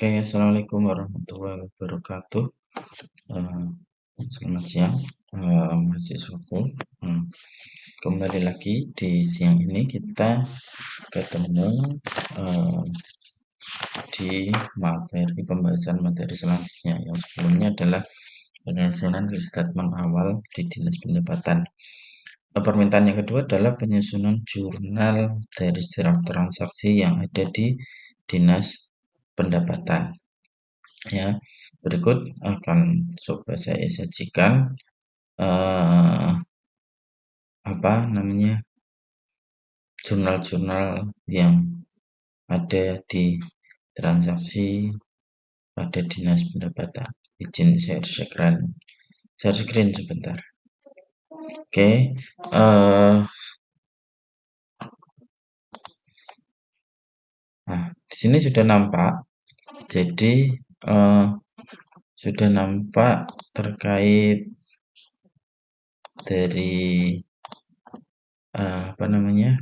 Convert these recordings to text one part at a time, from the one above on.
Oke, assalamualaikum warahmatullahi wabarakatuh. Eh, Selamat siang, mahasiswaku. Hmm, Kembali lagi di siang ini kita ketemu eh, di materi pembahasan materi selanjutnya. Yang sebelumnya adalah penyusunan statement awal di dinas pendapatan. Permintaan yang kedua adalah penyusunan jurnal dari setiap transaksi yang ada di dinas pendapatan. Ya, berikut akan coba saya sajikan eh, apa namanya jurnal-jurnal yang ada di transaksi pada dinas pendapatan. Izin share screen sebentar. Oke, nah di sini sudah nampak. Jadi sudah nampak terkait dari apa namanya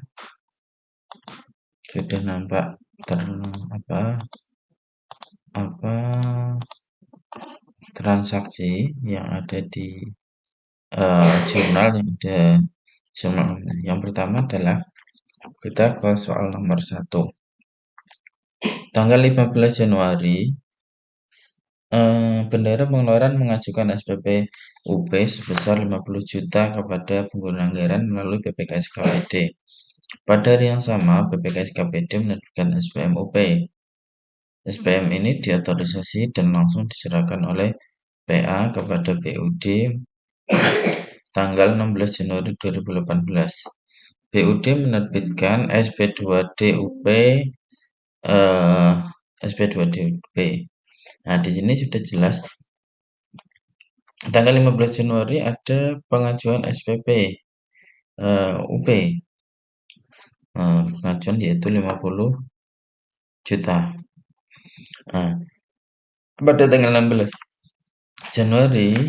sudah nampak apa apa transaksi yang ada di jurnal yang ada jurnal. Yang pertama adalah kita ke soal nomor 1. Tanggal 15 Januari, Bendahara Pengeluaran mengajukan SPP UP sebesar 50 juta kepada pengguna anggaran melalui BPKS KPD. Pada hari yang sama, BPKS KPD menerbitkan SPM UP. SPM ini diautorisasi dan langsung diserahkan oleh PA kepada BUD tanggal 16 Januari 2018. BUD menerbitkan SP2D UP SP2D UP. Nah, di sini sudah jelas tanggal 15 Januari ada pengajuan SPP UP. Pengajuan yaitu 50 juta. Nah, pada tanggal 16 Januari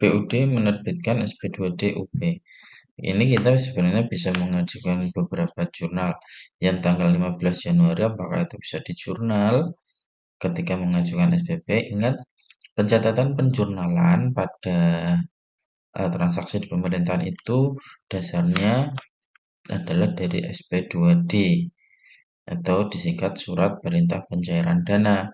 BUD menerbitkan SP2D UP. Ini kita sebenarnya bisa mengajukan beberapa jurnal yang tanggal 15 Januari, apakah itu bisa di jurnal ketika mengajukan SPP. Ingat, pencatatan penjurnalan pada transaksi di pemerintahan itu dasarnya adalah dari SP2D atau disingkat Surat Perintah Pencairan Dana.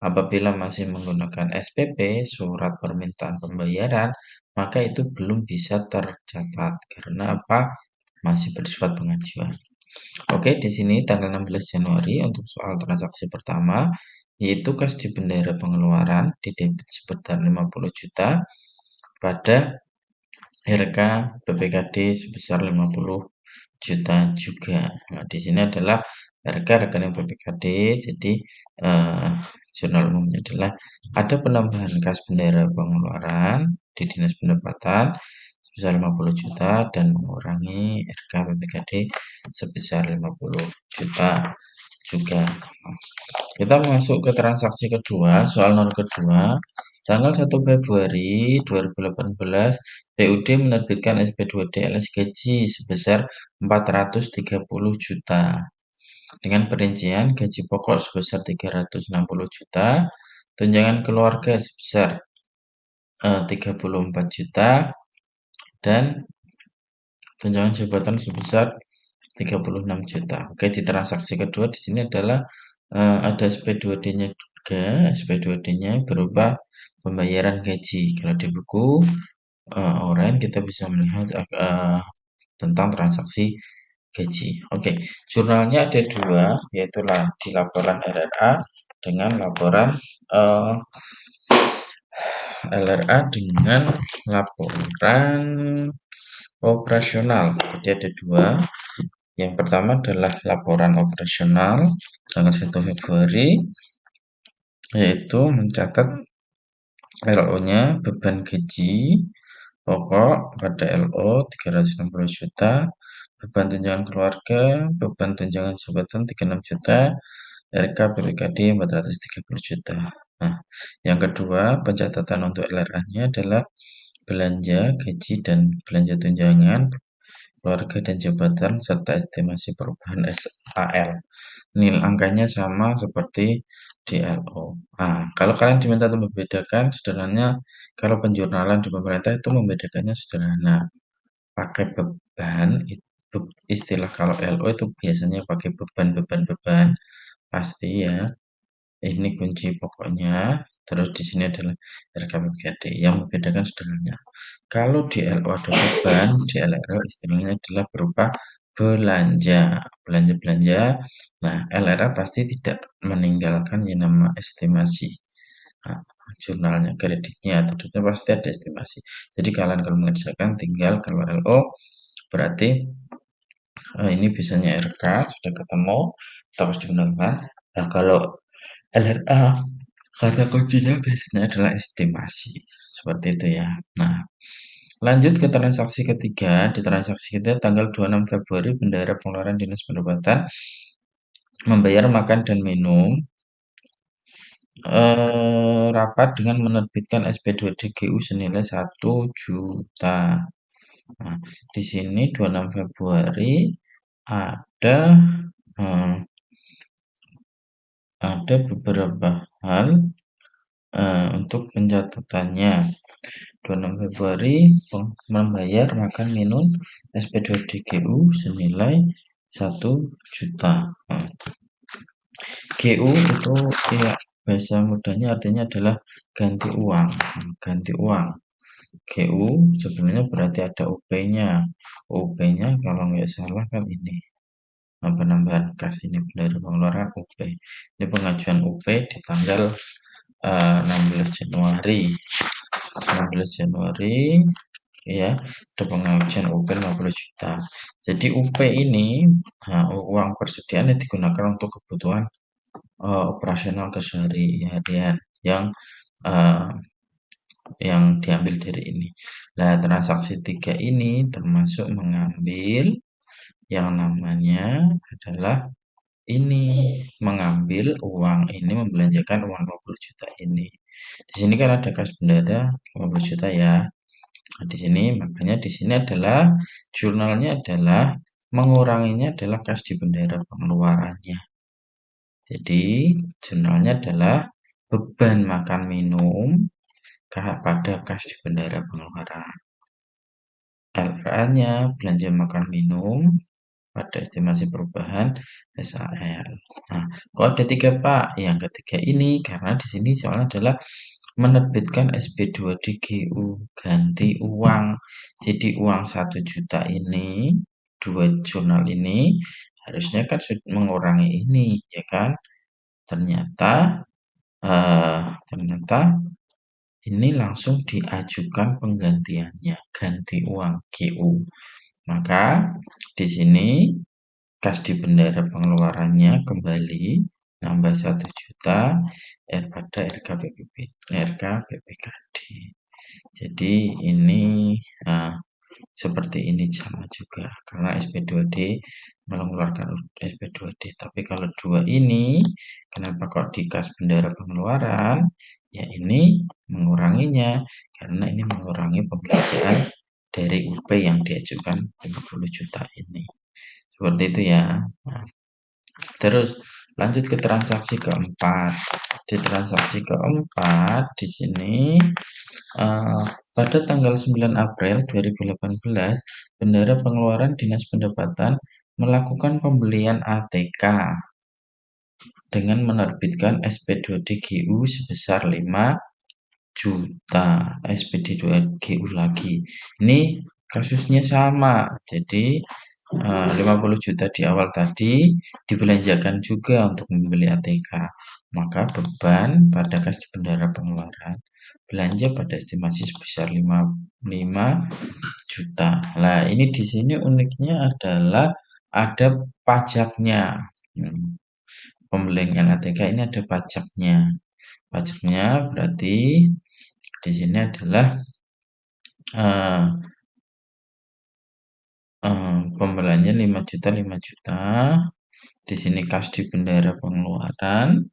Apabila masih menggunakan SPP, Surat Permintaan Pembayaran, maka itu belum bisa tercatat karena apa? Masih bersifat pengajuan. Oke, di sini tanggal 16 Januari untuk soal transaksi pertama, yaitu kas di bendahara pengeluaran di debit sebesar 50 juta pada RK BPKD sebesar 50 juta juga. Nah, di sini adalah RK rekening BPKD, jadi jurnal umumnya adalah ada penambahan kas bendahara pengeluaran di dinas pendapatan sebesar 50 juta dan mengurangi RK BPKD sebesar 50 juta juga. Kita masuk ke transaksi kedua, soal nomor kedua. Tanggal 1 Februari 2018, BUD menerbitkan SP2D LS gaji sebesar 430 juta. Dengan perincian gaji pokok sebesar 360 juta, tunjangan keluarga sebesar 34 juta, dan tunjangan jabatan sebesar 36 juta. Oke, di transaksi kedua di sini adalah ada SP2D-nya juga. SP2D-nya berupa pembayaran gaji. Kalau di buku online kita bisa melihat tentang transaksi gaji. Oke, jurnalnya ada dua, yaitu di laporan RRA dengan laporan LRA dengan laporan operasional. Jadi ada dua. Yang pertama adalah laporan operasional tanggal 1 Februari, yaitu mencatat LO-nya beban gaji pokok pada LO 360 juta, beban tunjangan keluarga, beban tunjangan jabatan 36 juta, RK BPKD 430 juta. Nah, yang kedua, pencatatan untuk LRA-nya adalah belanja gaji dan belanja tunjangan keluarga dan jabatan, serta estimasi perubahan SAL. Nilai angkanya sama seperti di LO. Nah, kalau kalian diminta untuk membedakan, sederhananya kalau penjurnalan di pemerintah itu membedakannya sederhana. Pakai beban, istilah kalau LO itu biasanya pakai beban, pasti ya. Ini kunci pokoknya. Terus di sini adalah RKPBKD. Yang membedakan sederhana. Kalau di LO ada beban, di LRO istilahnya adalah berupa belanja. Belanja-belanja. Nah, LRA pasti tidak meninggalkan yang nama estimasi. Nah, jurnalnya, kreditnya, atau debitnya pasti ada estimasi. Jadi kalian kalau mengerjakan tinggal kalau LO berarti ini biasanya RK sudah ketemu terus digunakan. Nah, kalau LRA kata kuncinya biasanya adalah estimasi. Seperti itu ya. Nah, lanjut ke transaksi ketiga. Di transaksi ketiga tanggal 26 Februari Bendahara Pengeluaran Dinas Pendapatan membayar makan dan minum rapat dengan menerbitkan SP2DGU senilai 1 juta. Nah, di sini 26 Februari ada eh, ada beberapa hal untuk pencatatannya. 26 Februari membayar makan minum SP2DGU senilai 1 juta. Nah, GU itu ya bahasa mudahnya artinya adalah ganti uang. Ganti uang. GU sebenarnya berarti ada UP-nya. UP-nya kalau nggak salah kan ini. Penambahan kas ini dari pengeluaran UP. Ini pengajuan UP di tanggal 16 Januari. 16 Januari ya, ada pengajuan UP 50 juta. Jadi UP ini uang persediaan yang digunakan untuk kebutuhan operasional keseharian uh, yang diambil dari ini. Nah, transaksi 3 ini termasuk mengambil yang namanya adalah ini, mengambil uang ini, membelanjakan uang 50 juta ini. Di sini kan ada kas bendara 50 juta ya. Nah, di sini makanya di sini adalah jurnalnya adalah menguranginya adalah kas di bendara pengeluarannya. Jadi jurnalnya adalah beban makan minum pada kas di bendara pengeluaran. LRA-nya belanja makan minum pada estimasi perubahan SAL. Nah, kok ada 3 Pak? Yang ketiga ini karena di sini soalnya adalah menerbitkan SP2DGU ganti uang. Jadi uang 1 juta ini, 2 jurnal ini harusnya kan mengurangi ini, ya kan? Ternyata ternyata ini langsung diajukan penggantiannya, ganti uang GU. Maka di sini kas di bendara pengeluarannya kembali nambah 1 juta pada RKPBKD. Jadi ini seperti ini sama juga karena SP2D mengeluarkan SP2D. Tapi kalau dua ini kenapa kok di kas bendara pengeluaran? Ya ini menguranginya karena ini mengurangi pembelanjaan dari UP yang diajukan 50 juta ini. Seperti itu ya. Nah, terus lanjut ke transaksi keempat. Di transaksi keempat di sini pada tanggal 9 April 2018, Bendahara Pengeluaran Dinas Pendapatan melakukan pembelian ATK dengan menerbitkan SP2DGU sebesar 5 juta. SPD2GU lagi. Ini kasusnya sama. Jadi 50 juta di awal tadi dibelanjakan juga untuk membeli ATK. Maka beban pada kas di bendara pengeluaran belanja pada estimasi sebesar 5 juta. Nah, ini di sini uniknya adalah ada pajaknya. Pembelian ATK ini ada pajaknya. Pajaknya berarti di sini adalah uh, pembeliannya 5 juta 5 juta. Di sini kas di bendara pengeluaran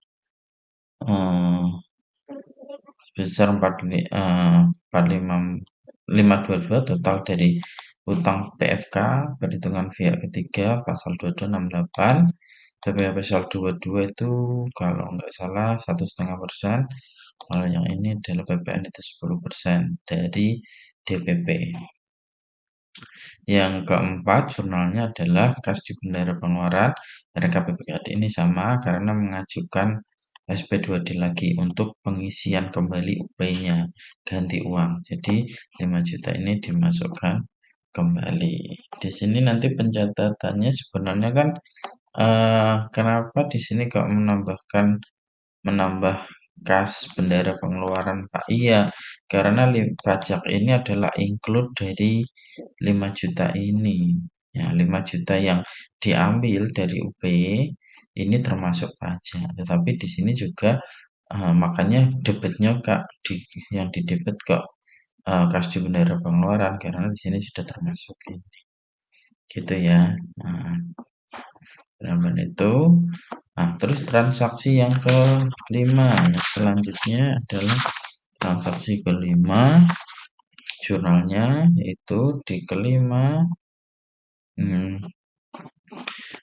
sebesar 522 total dari utang PFK, perhitungan pihak ketiga, pasal 2268, PPh pasal 22 itu kalau nggak salah 1,5%, kalau yang ini adalah PPN itu 10% dari DPP. Yang keempat, jurnalnya adalah kas di bendara pengeluaran. RKPBKD ini sama karena mengajukan SP2D lagi untuk pengisian kembali UP-nya, ganti uang. Jadi 5 juta ini dimasukkan kembali. Di sini nanti pencatatannya sebenarnya kan kenapa di sini kok menambah kas bendara pengeluaran, Pak? Iya, karena pajak ini adalah include dari 5 juta ini. Ya, 5 juta yang diambil dari UP ini termasuk pajak. Tetapi di sini juga makanya debitnya Kak yang didebit kok kas di bendara pengeluaran karena di sini sudah termasuk ini. Gitu ya. Nah, penambahan itu. Nah, terus transaksi yang kelima, yang selanjutnya adalah transaksi kelima, jurnalnya yaitu di kelima hmm,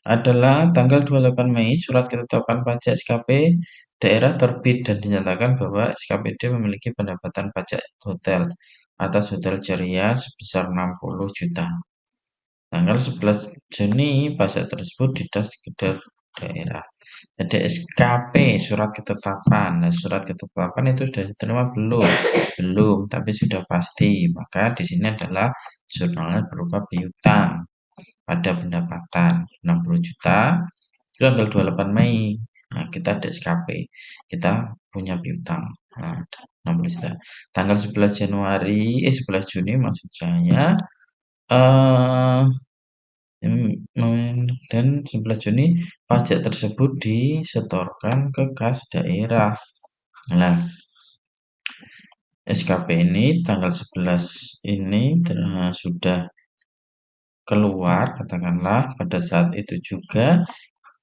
adalah tanggal 28 Mei surat ketetapan pajak SKP daerah terbit dan dinyatakan bahwa SKPD memiliki pendapatan pajak hotel atas hotel Ceria sebesar 60 juta. Tanggal 11 Juni pajak tersebut didas di daerah. Ada SKP, surat ketetapan. Nah, surat ketetapan itu sudah diterima belum? Belum, tapi sudah pasti. Maka di sini adalah jurnalnya berupa piutang pada pendapatan 60 juta. Itu tanggal 28 Mei. Nah, kita ada SKP. Kita punya piutang. Nah, 60 juta. Tanggal 11 Januari, 11 Juni maksud saya, eh dan 11 Juni pajak tersebut disetorkan ke kas daerah. Nah, SKP ini tanggal 11 ini sudah keluar, katakanlah pada saat itu juga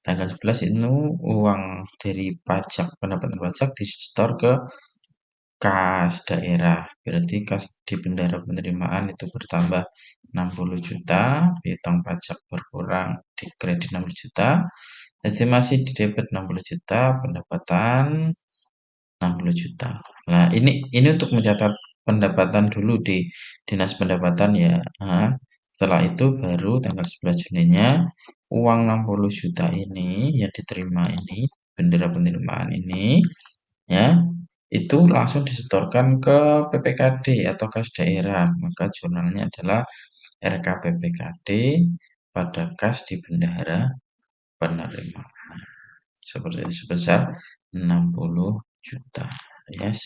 tanggal 11 itu uang dari pajak pendapatan pajak disetor ke kas daerah. Berarti kas di bendara penerimaan itu bertambah 60 juta, piutang pajak berkurang di kredit 60 juta, estimasi di debit 60 juta, pendapatan 60 juta. Nah, ini untuk mencatat pendapatan dulu di Dinas Pendapatan ya. Nah, setelah itu baru tanggal 11 Juninya uang 60 juta ini yang diterima ini, bendera penerimaan ini ya, itu langsung disetorkan ke PPKD atau kas daerah. Maka jurnalnya adalah RKPPKD pada kas di bendahara penerima. Seperti itu, sebesar 60 juta. Yes.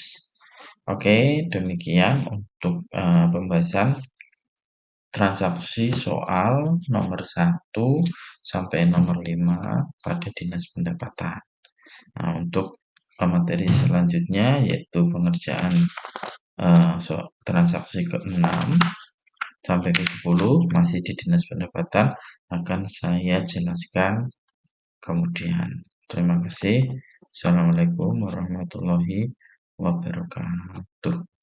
Oke, demikian untuk pembahasan transaksi soal nomor 1 sampai nomor 5 pada Dinas Pendapatan. Nah, untuk materi selanjutnya yaitu pengerjaan transaksi ke-6 sampai ke-10 masih di Dinas Pendapatan akan saya jelaskan kemudian. Terima kasih. Assalamualaikum warahmatullahi wabarakatuh.